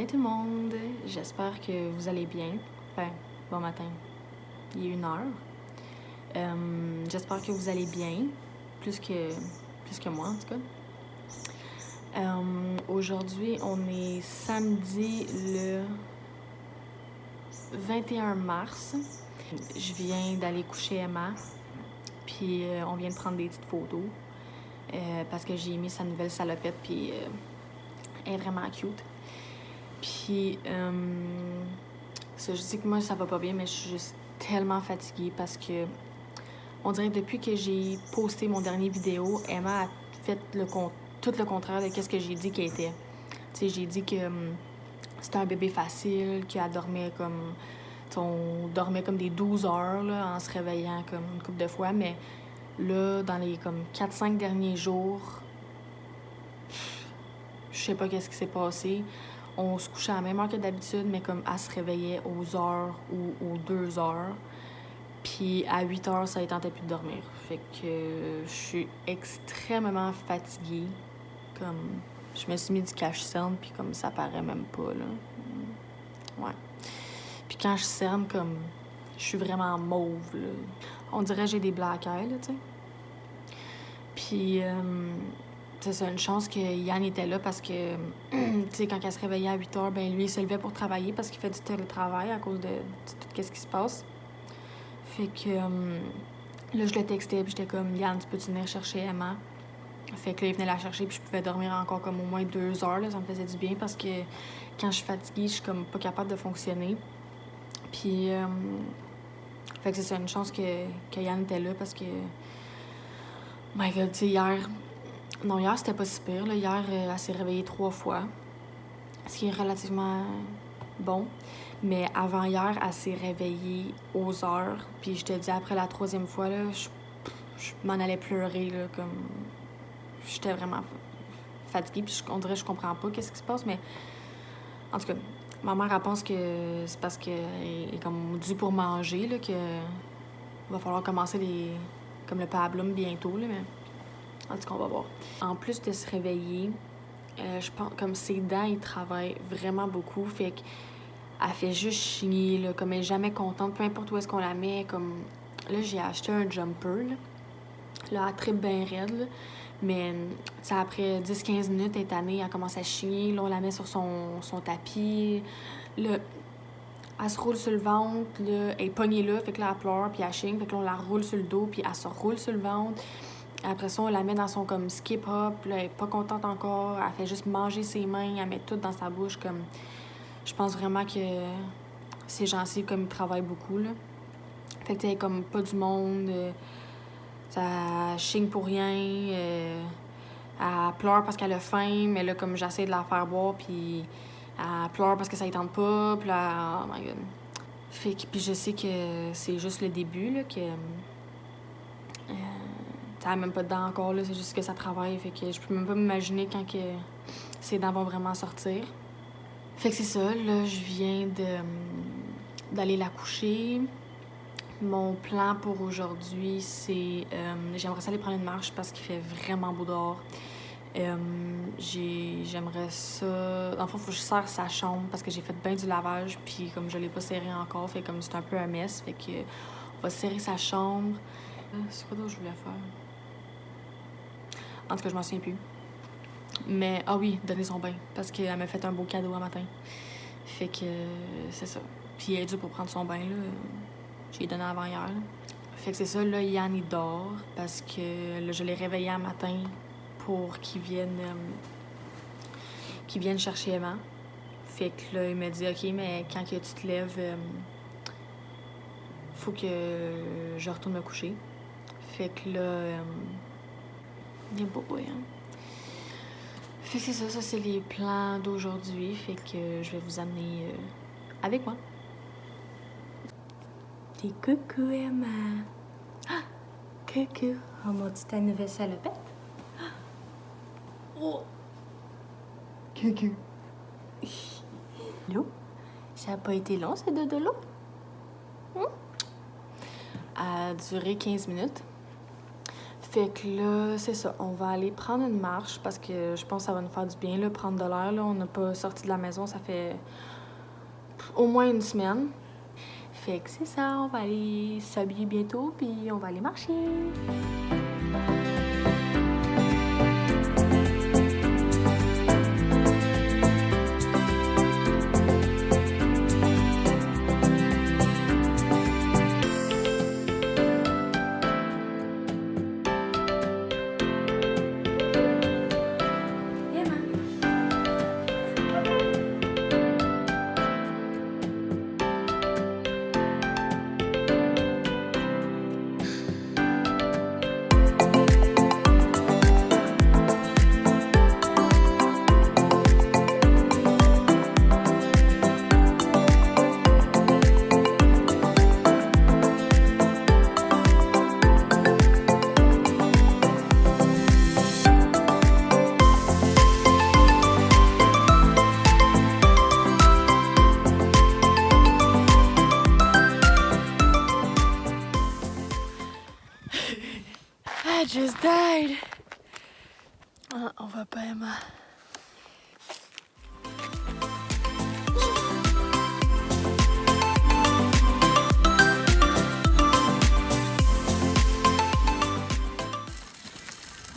matin tout le monde, j'espère que vous allez bien. Enfin, bon matin, il est 1h. J'espère que vous allez bien, plus que moi en tout cas. Aujourd'hui, on est samedi le 21 mars. Je viens d'aller coucher Emma, puis on vient de prendre des petites photos parce que j'ai mis sa nouvelle salopette, puis elle est vraiment cute. Puis, je dis que moi, ça va pas bien, mais je suis juste tellement fatiguée parce que on dirait que depuis que j'ai posté mon dernier vidéo, Emma a fait tout le contraire de ce que j'ai dit qu'elle était. Tu sais, j'ai dit que c'était un bébé facile, qu'elle dormait comme... On dormait comme des 12 heures là, en se réveillant comme une couple de fois, mais là, dans les comme 4-5 derniers jours, je sais pas qu'est-ce qui s'est passé. On se couchait à la même heure que d'habitude, mais comme elle se réveillait aux heures ou aux 2 heures. Puis à 8 heures, ça ne tentait plus de dormir. Fait que je suis extrêmement fatiguée. Comme je me suis mis du cache-cerne, puis comme ça paraît même pas, là. Ouais. Puis quand je cerne, comme je suis vraiment mauve, là. On dirait que j'ai des black eyes, là, tu sais. Puis c'est une chance que Yann était là parce que, tu sais, quand elle se réveillait à 8 heures, ben lui, il se levait pour travailler parce qu'il fait du télétravail à cause de tout ce qui se passe. Fait que là, je le textais, puis j'étais comme, Yann, tu peux-tu venir chercher Emma? Fait que là, il venait la chercher, puis je pouvais dormir encore comme au moins 2 heures, là. Ça me faisait du bien parce que quand je suis fatiguée, je suis comme pas capable de fonctionner. Puis, fait que c'est une chance que Yann était là parce que, my God, tu sais, hier, c'était pas si pire, là. Hier, elle s'est réveillée 3 fois, ce qui est relativement bon. Mais avant hier, elle s'est réveillée aux heures. Puis je te dis, après la 3e fois, là, je m'en allais pleurer, là, comme... J'étais vraiment fatiguée, puis on dirait que je comprends pas qu'est-ce qui se passe, mais... En tout cas, ma mère, elle pense que c'est parce qu'elle est comme due pour manger, là, que va falloir commencer comme le pablum bientôt, là, mais... En tout cas, on va voir. En plus de se réveiller, je pense, comme ses dents, ils travaillent vraiment beaucoup, fait que elle fait juste chigner, là, comme elle est jamais contente, peu importe où est-ce qu'on la met, comme... Là, j'ai acheté un jumper, là elle tripe bien raide, là. Mais, tu sais, après 10-15 minutes, elle est tannée, elle commence à chigner, là, on la met sur son tapis, là, elle se roule sur le ventre, là, elle est pognée là, fait que là, elle pleure, puis elle chigne, fait que là, on la roule sur le dos, puis elle se roule sur le ventre. Après ça, on la met dans son, comme, skip-hop, là, elle est pas contente encore, elle fait juste manger ses mains, elle met tout dans sa bouche, comme... Je pense vraiment que ces gens-ci, comme ils travaillent beaucoup, là. Fait que tu sais, comme pas du monde, ça chigne pour rien, elle pleure parce qu'elle a faim, mais là, comme j'essaie de la faire boire, puis elle pleure parce que ça y tente pas, puis là, oh my God. Fait que, puis je sais que c'est juste le début, là, que... elle a même pas de dents encore, là, c'est juste que ça travaille, fait que je peux même pas m'imaginer quand que ses dents vont vraiment sortir. Fait que c'est ça, là, je viens d'aller la coucher. Mon plan pour aujourd'hui, c'est... j'aimerais ça aller prendre une marche parce qu'il fait vraiment beau dehors. J'aimerais ça... En fait, il faut que je serre sa chambre parce que j'ai fait bien du lavage, puis comme je l'ai pas serré encore, fait comme c'est un peu un mess, fait que on va serrer sa chambre. C'est quoi d'autre que je voulais faire? En tout cas, je m'en souviens plus. Mais, ah oui, donner son bain, parce qu'elle m'a fait un beau cadeau un matin. Fait que c'est ça. Puis elle est due pour prendre son bain, là. J'ai donné avant hier, là. Fait que c'est ça, là, Yann, il dort, parce que là, je l'ai réveillé un matin pour qu'il vienne chercher Emma. Fait que là, il me dit, OK, mais quand que tu te lèves, faut que je retourne me coucher. Fait que là, il est beau, hein. Fait que c'est ça, c'est les plans d'aujourd'hui. Fait que je vais vous amener avec moi. T'es coucou, Emma. Ah, coucou. Oh mon Dieu, ta nouvelle salopette. Oh. Coucou. L'eau? Ça n'a pas été long, ce dodo-là? A duré 15 minutes. Fait que là, c'est ça. On va aller prendre une marche parce que je pense que ça va nous faire du bien, là, prendre de l'air. Là. On n'a pas sorti de la maison, ça fait au moins une semaine. Fait que c'est ça, on va aller s'habiller bientôt, puis on va aller marcher. I just died. Ah, on va pas, Emma.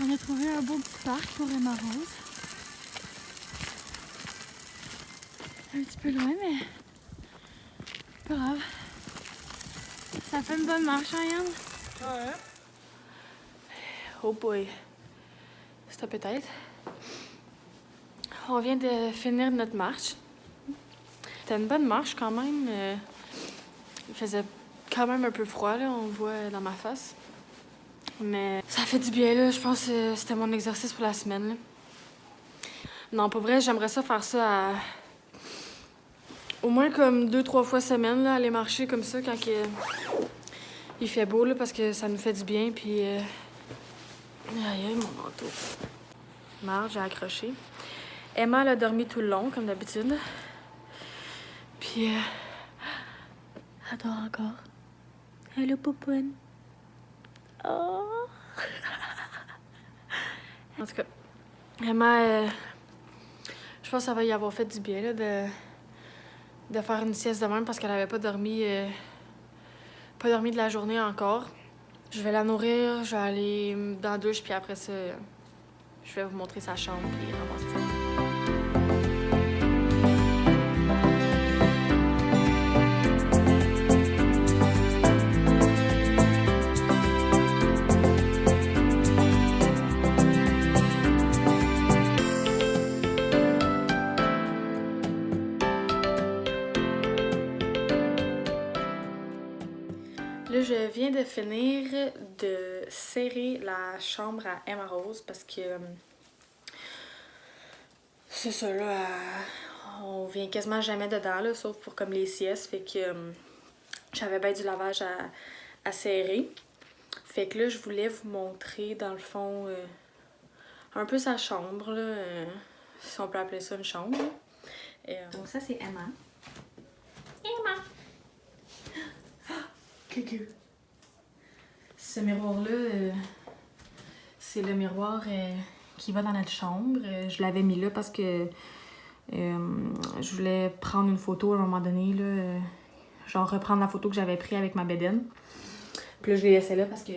On a trouvé un beau petit parc pour Emma Rose. Un petit peu loin, mais pas grave. Ça fait une bonne marche, hein, Yann? Ouais. Oh boy. C'était peut-être. On vient de finir notre marche. C'était une bonne marche quand même. Il faisait quand même un peu froid, là, on voit dans ma face. Mais ça fait du bien, là. Je pense que c'était mon exercice pour la semaine, là. Non, pour vrai, j'aimerais ça faire ça au moins comme 2-3 fois semaine, là, aller marcher comme ça quand il fait beau, là, parce que ça nous fait du bien, puis... Aïe, aïe, mon manteau. Marge, j'ai accroché. Emma, elle a dormi tout le long, comme d'habitude. Puis, elle dort encore. Elle est poupoune. Oh! En tout cas, Emma, je pense que ça va y avoir fait du bien, là, de faire une sieste de même parce qu'elle avait pas dormi de la journée encore. Je vais la nourrir, je vais aller dans la douche, puis après ça, je vais vous montrer sa chambre, puis ramasser ça. Là, je viens de finir de serrer la chambre à Emma Rose parce que c'est ça, là, on vient quasiment jamais dedans, là, sauf pour comme les siestes, fait que j'avais bien du lavage à serrer. Fait que là, je voulais vous montrer, dans le fond, un peu sa chambre, là, si on peut appeler ça une chambre. Donc ça, c'est Emma. Emma! Coucou. Ce miroir-là, c'est le miroir qui va dans notre chambre. Je l'avais mis là parce que je voulais prendre une photo à un moment donné, là, genre reprendre la photo que j'avais prise avec ma bédaine. Puis là, je l'ai laissée là parce que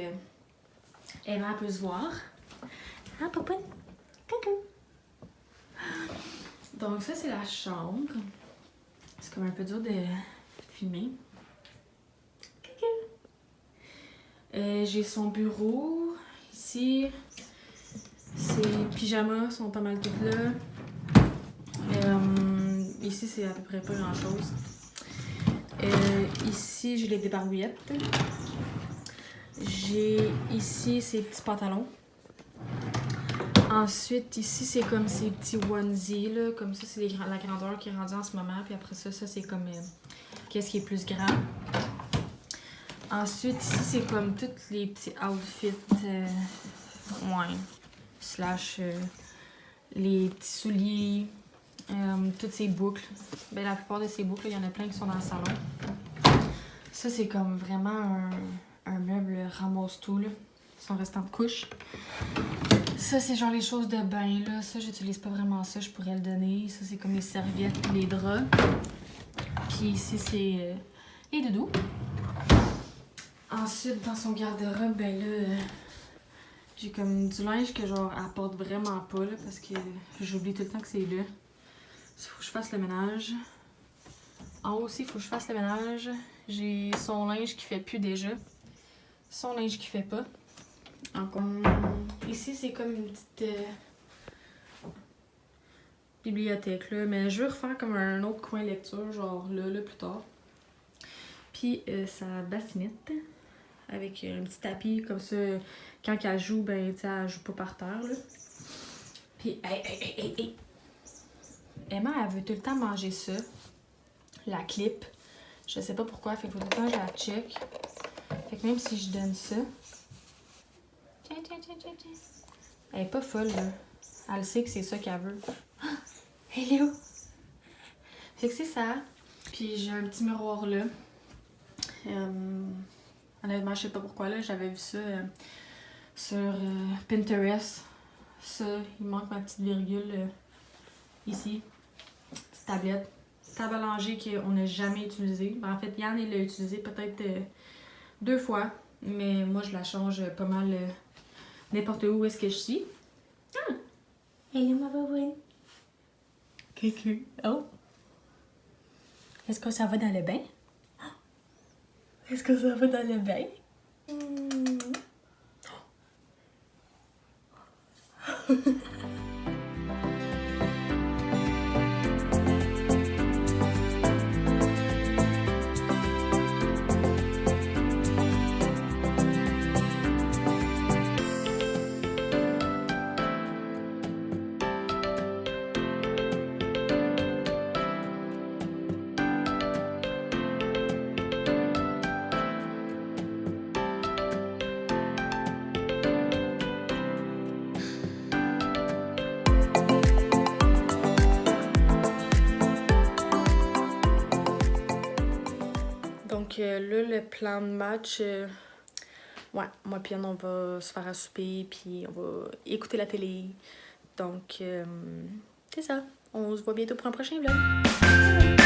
Emma peut se voir. Ah, papa! Coucou! Donc ça, c'est la chambre. C'est comme un peu dur de filmer. J'ai son bureau. Ici, ses pyjamas sont pas mal tous là. Ici, c'est à peu près pas grand-chose. Ici, j'ai les débarbouillettes. J'ai ici ses petits pantalons. Ensuite, ici, c'est comme ces petits onesies, là. Comme ça, c'est la grandeur qui est rendue en ce moment. Puis après ça, c'est comme qu'est-ce qui est plus grand. Ensuite, ici, c'est comme tous les petits outfits, ouais, slash les petits souliers, toutes ces boucles. Ben, la plupart de ces boucles, il y en a plein qui sont dans le salon. Ça, c'est comme vraiment un meuble ramasse-tout, là. son restant de couche. Ça, c'est genre les choses de bain, là. Ça, j'utilise pas vraiment ça, je pourrais le donner. Ça, c'est comme les serviettes et les draps. Puis ici, c'est les doudous. Ensuite, dans son garde-robe, ben là, j'ai comme du linge que genre, elle porte vraiment pas, là, parce que j'oublie tout le temps que c'est là. Il faut que je fasse le ménage. En haut aussi, il faut que je fasse le ménage. J'ai son linge qui fait plus déjà. Son linge qui fait pas. Encore. Ici, c'est comme une petite bibliothèque, là. Mais je veux refaire comme un autre coin lecture, genre là, plus tard. Puis sa bassinette. Avec un petit tapis, comme ça, quand elle joue, ben, tu sais, elle joue pas par terre, là. Puis, hey. Emma, elle veut tout le temps manger ça. La clip. Je sais pas pourquoi, fait qu'il faut tout le temps que je la check. Fait que même si je donne ça... Tiens. Elle est pas folle, là. Elle sait que c'est ça qu'elle veut. Elle est où? Fait que c'est ça. Puis j'ai un petit miroir là. Honnêtement, je sais pas pourquoi, là. J'avais vu ça sur Pinterest. Ça, il manque ma petite virgule ici. Petite tablette. Table à langer qu'on n'a jamais utilisée. Ben, en fait, Yann, il l'a utilisée peut-être 2 fois. Mais moi, je la change pas mal n'importe où est-ce que je suis. Ah! Elle est ma baboune. Coucou. Oh! Est-ce que ça va dans le bain? Est-ce que ça va dans le bain? Donc là, le plan de match, ouais, moi et Yann, on va se faire à souper, puis on va écouter la télé. Donc, c'est ça. On se voit bientôt pour un prochain vlog.